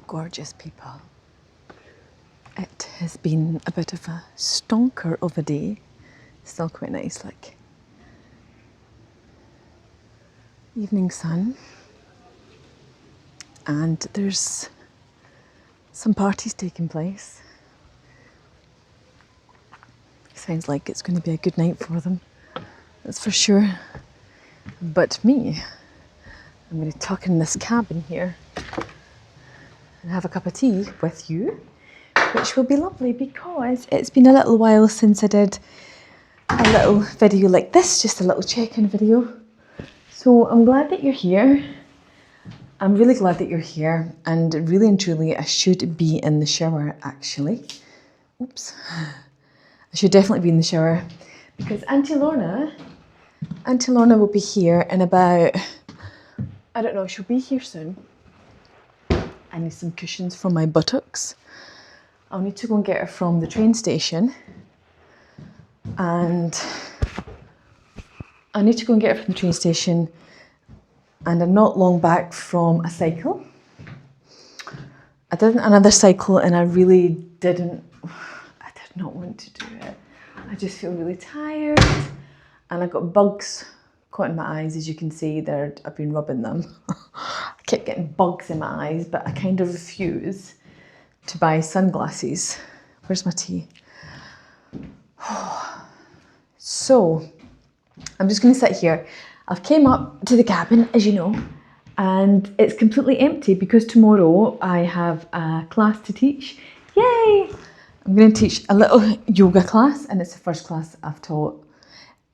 gorgeous, people. It has been a bit of a stonker of a day. Still quite nice, like. Evening sun. And there's some parties taking place. Sounds like it's going to be a good night for them, that's for sure. But me, I'm going to tuck in this cabin here and have a cup of tea with you, which will be lovely because it's been a little while since I did a little video like this, just a little check-in video. So I'm glad that you're here. I'm really glad that you're here, and really and truly I should be in the shower actually. Oops. I should definitely be in the shower because Auntie Lorna will be here in about, I don't know, she'll be here soon. I need some cushions for my buttocks. I'll need to go and get her from the train station, and I'm not long back from a cycle. I did another cycle and I did not want to do it. I just feel really tired and I got bugs caught in my eyes, as you can see. I've been rubbing them. I kept getting bugs in my eyes, but I kind of refuse to buy sunglasses. Where's my tea? So I'm just going to sit here. I've came up to the cabin, as you know, and it's completely empty because tomorrow I have a class to teach. Yay! I'm going to teach a little yoga class, and it's the first class I've taught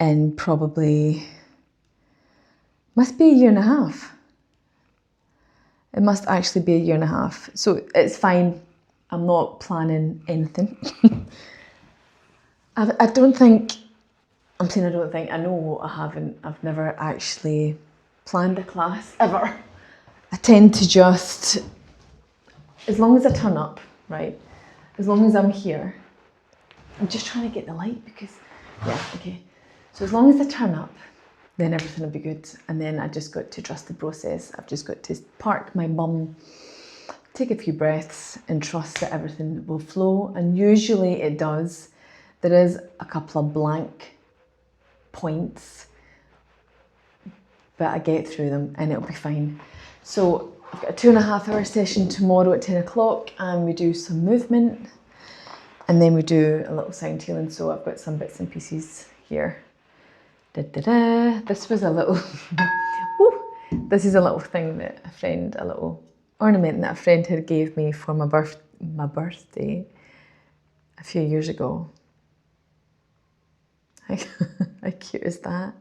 in probably, must be a year and a half. It must actually be a year and a half. So it's fine. I'm not planning anything. I know I haven't. I've never actually planned a class, ever. I tend to just, as long as I turn up, right? As long as I'm here. I'm just trying to get the light because, yeah, okay. So as long as I turn up, then everything will be good. And then I just got to trust the process. I've just got to park my bum, take a few breaths and trust that everything will flow. And usually it does. There is a couple of blank points, but I get through them and it'll be fine. So I've got a 2.5 hour session tomorrow at 10 o'clock, and we do some movement and then we do a little sound healing. So I've got some bits and pieces here. This was a little, this is a little thing that a little ornament that a friend had gave me for my birthday a few years ago. How cute is that?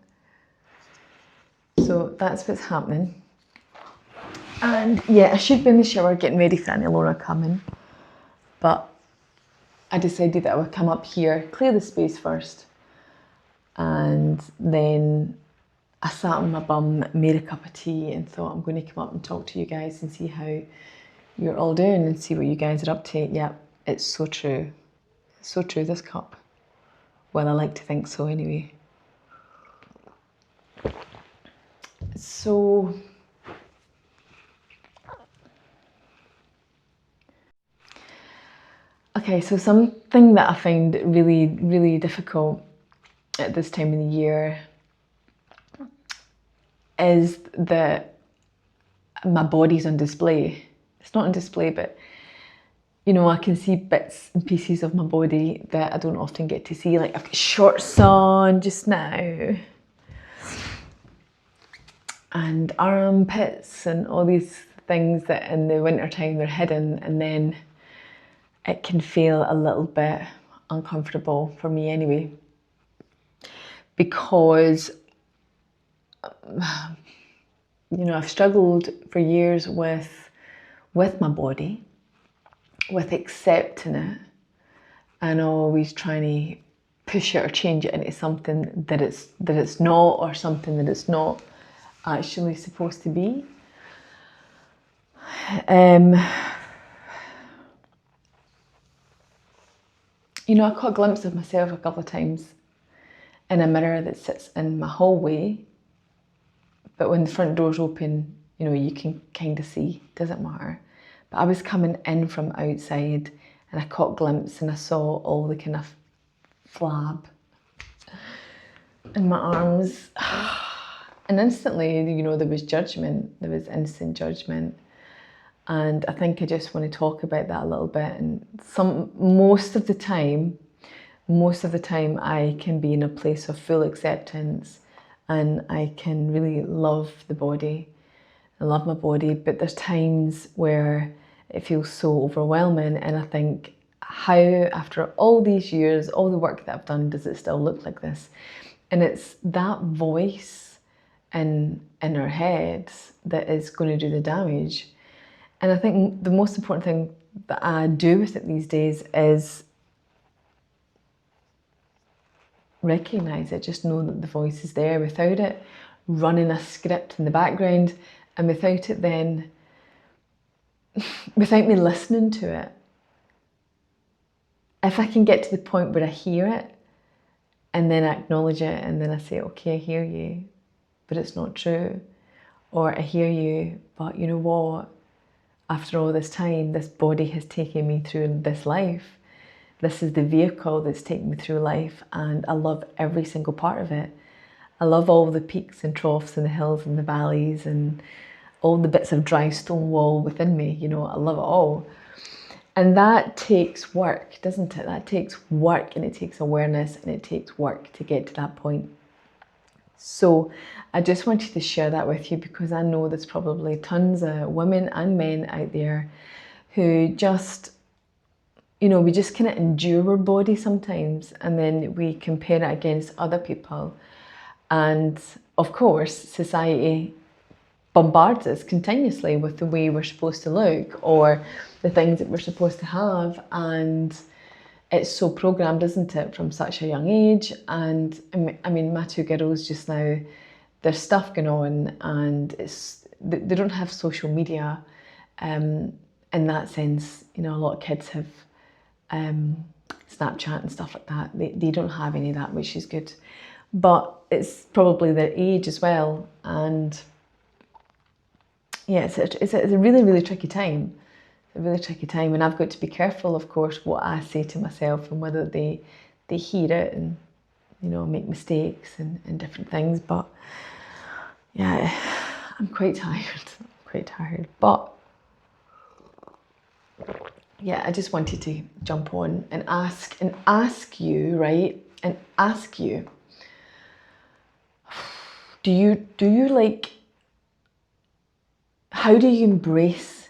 So that's what's happening. And yeah, I should be in the shower getting ready for Auntie Lorna coming, but I decided that I would come up here, clear the space first, and then I sat on my bum, made a cup of tea, and thought I'm going to come up and talk to you guys and see how you're all doing and see what you guys are up to. Yeah, it's so true. It's so true, this cup. Well, I like to think so anyway. So, okay, so something that I find really, really difficult at this time of the year is that my body's on display. It's not on display, but you know, I can see bits and pieces of my body that I don't often get to see. Like I've got shorts on just now, and armpits and all these things that in the winter time they're hidden, and then it can feel a little bit uncomfortable for me anyway, because you know, I've struggled for years with my body, with accepting it, and always trying to push it or change it into something that it's not, or something that it's not actually supposed to be. You know, I caught a glimpse of myself a couple of times in a mirror that sits in my hallway, but when the front door's open, you know, you can kind of see, doesn't matter. But I was coming in from outside and I caught a glimpse and I saw all the kind of flab in my arms. And instantly, you know, there was judgment. There was instant judgment. And I think I just want to talk about that a little bit. And most of the time, I can be in a place of full acceptance and I can really love the body. I love my body, but there's times where it feels so overwhelming. And I think, how, after all these years, all the work that I've done, does it still look like this? And it's that voice in our heads that is going to do the damage. And I think the most important thing that I do with it these days is recognise it, just know that the voice is there without it running a script in the background, and without it then, without me listening to it. If I can get to the point where I hear it and then I acknowledge it and then I say, okay, I hear you, but it's not true. Or I hear you, but you know what? After all this time, this body has taken me through this life. This is the vehicle that's taken me through life, and I love every single part of it. I love all the peaks and troughs and the hills and the valleys and all the bits of dry stone wall within me. You know, I love it all. And that takes work, doesn't it? That takes work, and it takes awareness, and it takes work to get to that point. So I just wanted to share that with you, because I know there's probably tons of women and men out there who just, you know, we just kind of endure our body sometimes, and then we compare it against other people. And of course, society bombards us continuously with the way we're supposed to look or the things that we're supposed to have. And it's so programmed, isn't it, from such a young age? And I mean, my two girls just now, there's stuff going on, and they don't have social media in that sense. You know, a lot of kids have Snapchat and stuff like that. They don't have any of that, which is good. But it's probably their age as well. And yeah, it's a really, really tricky time. It's a really tricky time, and I've got to be careful, of course, what I say to myself and whether they hear it and, you know, make mistakes and different things. But yeah, I'm quite tired. But yeah, I just wanted to jump on and ask you, right? And ask you, do you like, how do you embrace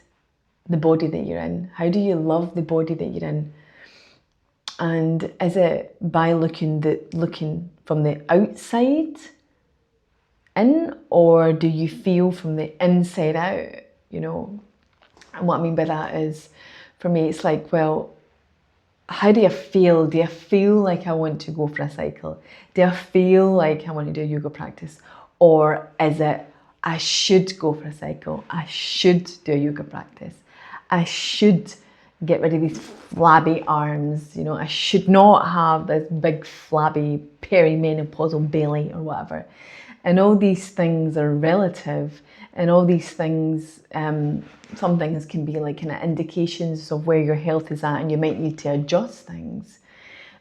the body that you're in? How do you love the body that you're in? And is it by looking from the outside in, or do you feel from the inside out? You know, and what I mean by that is, for me, it's like, well, how do you feel? Do you feel like I want to go for a cycle? Do I feel like I want to do a yoga practice? Or is it, I should go for a cycle, I should do a yoga practice, I should get rid of these flabby arms, you know, I should not have this big flabby perimenopausal belly or whatever. And all these things are relative, and all these things, some things can be like kind of indications of where your health is at, and you might need to adjust things.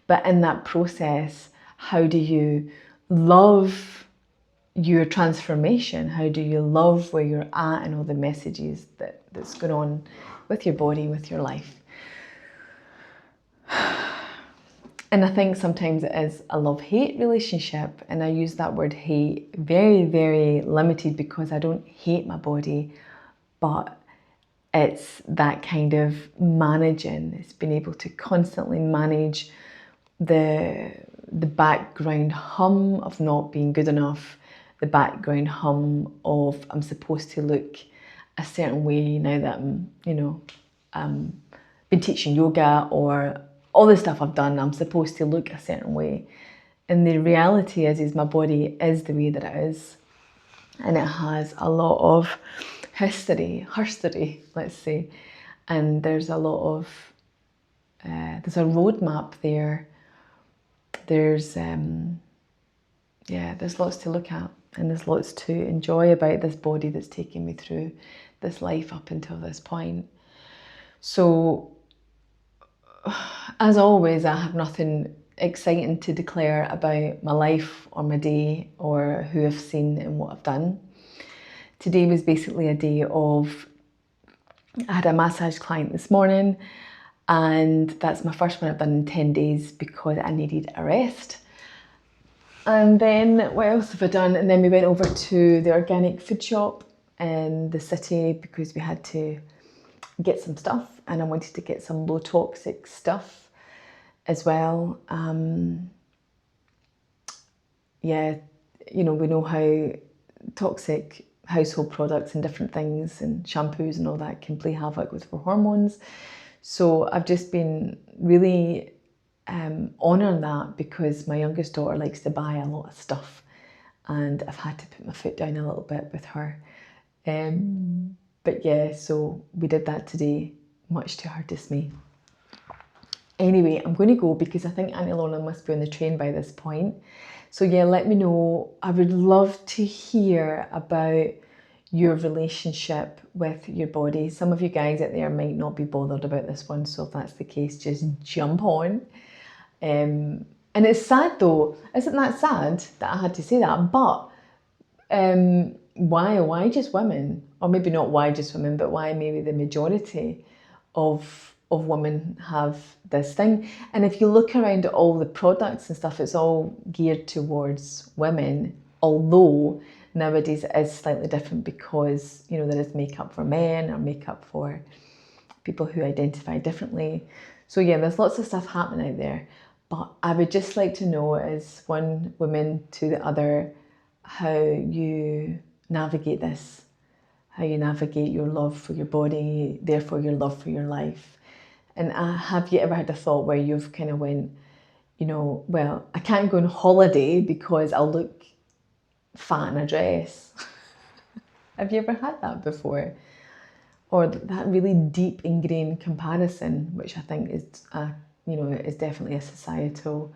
But in that process, how do you love your transformation? How do you love where you're at and all the messages that's going on with your body, with your life? And I think sometimes it is a love-hate relationship, and I use that word hate very, very limited, because I don't hate my body, but it's that kind of managing. It's being able to constantly manage the background hum of not being good enough, the background hum of I'm supposed to look a certain way now that I'm, you know, been teaching yoga, or all the stuff I've done, I'm supposed to look a certain way. And the reality is my body is the way that it is. And it has a lot of history, let's say. And there's a lot of, there's a roadmap there. There's lots to look at, and there's lots to enjoy about this body that's taken me through this life up until this point. So, as always, I have nothing exciting to declare about my life or my day or who I've seen and what I've done. Today was basically a day of, I had a massage client this morning, and that's my first one I've done in 10 days because I needed a rest. And then what else have I done? And then we went over to the organic food shop in the city because we had to get some stuff, and I wanted to get some low toxic stuff as well. Yeah, you know, we know how toxic household products and different things and shampoos and all that can play havoc with our hormones. So I've just been really honouring that because my youngest daughter likes to buy a lot of stuff, and I've had to put my foot down a little bit with her. But yeah, so we did that today, much to her dismay. Anyway, I'm going to go because I think Auntie Lorna must be on the train by this point. So yeah, let me know. I would love to hear about your relationship with your body. Some of you guys out there might not be bothered about this one, so if that's the case, just jump on. And it's sad though, isn't that sad that I had to say that? But why just women? Or maybe not why just women, but why maybe the majority of women have this thing. And if you look around at all the products and stuff, it's all geared towards women, although nowadays it is slightly different because, you know, there is makeup for men or makeup for people who identify differently. So yeah, there's lots of stuff happening out there. But I would just like to know, as one woman to the other, how you navigate this, how you navigate your love for your body, therefore your love for your life. And have you ever had a thought where you've kind of went, you know, well, I can't go on holiday because I'll look fat in a dress. Have you ever had that before? Or that really deep ingrained comparison, which I think is, you know, is definitely a societal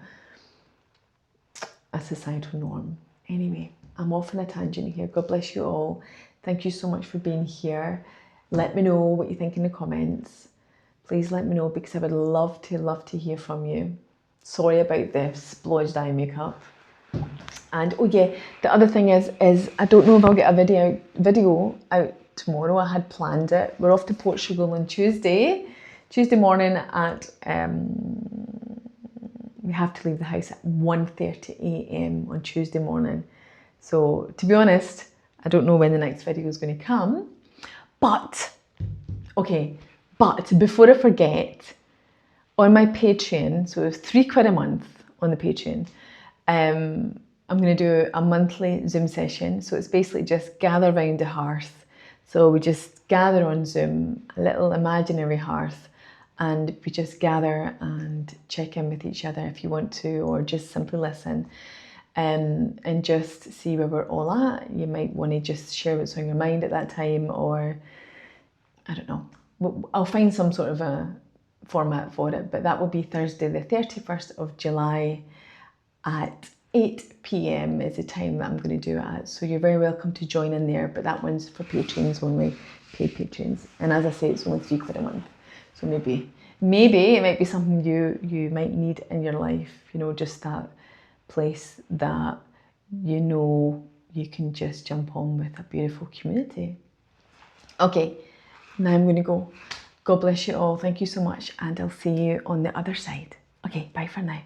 norm. Anyway, I'm off on a tangent here. God bless you all. Thank you so much for being here. Let me know what you think in the comments. Please let me know because I would love to hear from you. Sorry about the splodged eye makeup. And oh yeah, the other thing is I don't know if I'll get a video out tomorrow. I had planned it. We're off to Portugal on Tuesday morning at we have to leave the house at 1:30 a.m. on Tuesday morning. So to be honest, I don't know when the next video is going to come. But before I forget, on my Patreon, so it's £3 a month on the Patreon, I'm going to do a monthly Zoom session. So it's basically just gather around the hearth. So we just gather on Zoom, a little imaginary hearth, and we just gather and check in with each other if you want to, or just simply listen and just see where we're all at. You might want to just share what's on your mind at that time, or I don't know. I'll find some sort of a format for it, but that will be Thursday the 31st of July at 8 p.m. is the time that I'm going to do it at. So you're very welcome to join in there, but that one's for patrons only, paid patrons. And as I say, it's only £3 a month. So maybe it might be something you might need in your life, you know, just that place that you know you can just jump on with a beautiful community. Okay, now I'm going to go. God bless you all. Thank you so much, and I'll see you on the other side. Okay, bye for now.